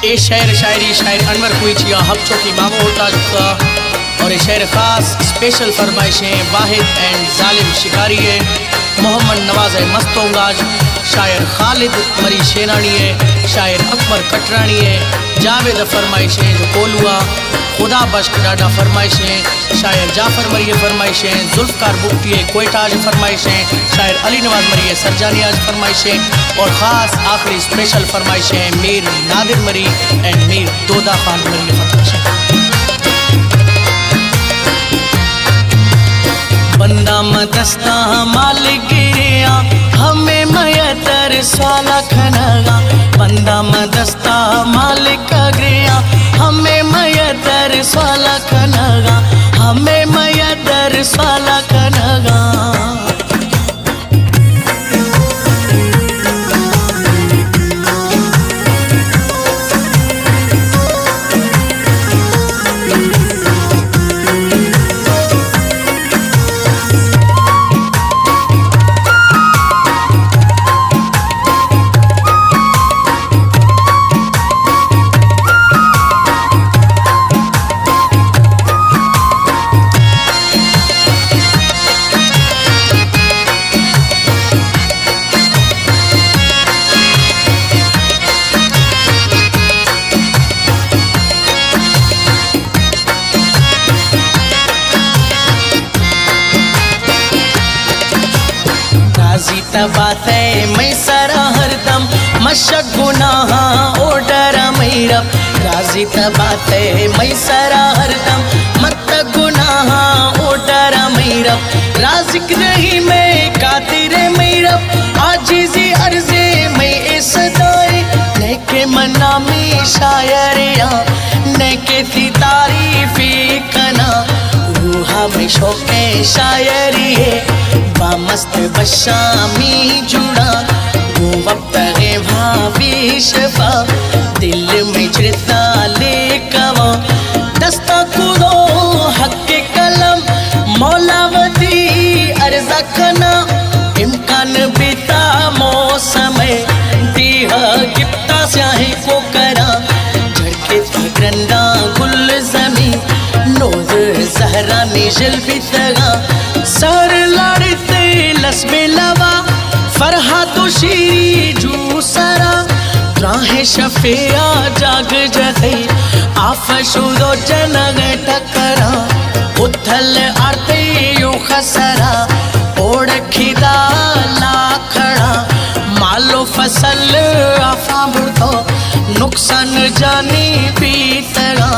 ये शायर शायरी शायर अनवर कुइचिया हफ्चो की मामो होता का और ये शायर खास स्पेशल फरमाइशें वाहिद एंड जालिम शिकारी है, मोहम्मद नवाज मस्तोंगाज, शायर खालिद मरी शेनानी है, शायर अकबर कटरानी है, जावेद फरमाइशें जो कोलुआ खुदा बश्क डाडा फरमाइशें, शायर जाफर मरी फरमाइशें, जुल्फकार बुक्टी है कोयटा आज फरमाइशें, शायर अली नवाज मरी सरजानी आज फरमाइशें और ख़ास आखिरी स्पेशल फरमाइशें मीर नादिर मरी एंड मीर दोदा खान मरी फरमाइशें। बंदा मदस्ता मालिक गिरिया हमें मयतर स्वाला खनगा, बंदा मदस्ता मालिक गिरिया हमें मयतर स्वाला खनगा, हमें मयतर स्वाला खनगा। बात है मैं सरा हरदम मशक गुनाह ओडर मैरब, राजी बात है मैं सरा हरदम मत गुनाह ओडर मैरब, राजिक नहीं मैं कातिर मैरब, आजीजी अर्जे मैं इस दाए नेके मना में शायरिया नेके थी तारीफी कना, रूहा में शौके शायरी है बामस्त बशामी जुड़ा, वो वक्त है भाभी शफा दिल में चिरता ले कवा, दस्ता कुदो हक के कलम मौलावती अर्जा कना, इम्कान बीता मौसम दीहा गिफ्ता स्याही को करा, झड़के था ग्रंदा गुल जमी नोज जहरा निजल बितगा, सर लड़ते लस्बे लवा फरहा तो शीरी जूसरा, राहे शफिया जाग जगे आफशुदो जनग टकरा, उथल आरते यू खसरा ओढ़ खिदा लाखड़ा, मालो फसल आफा बुढ़ो नुकसान जानी बीतगा,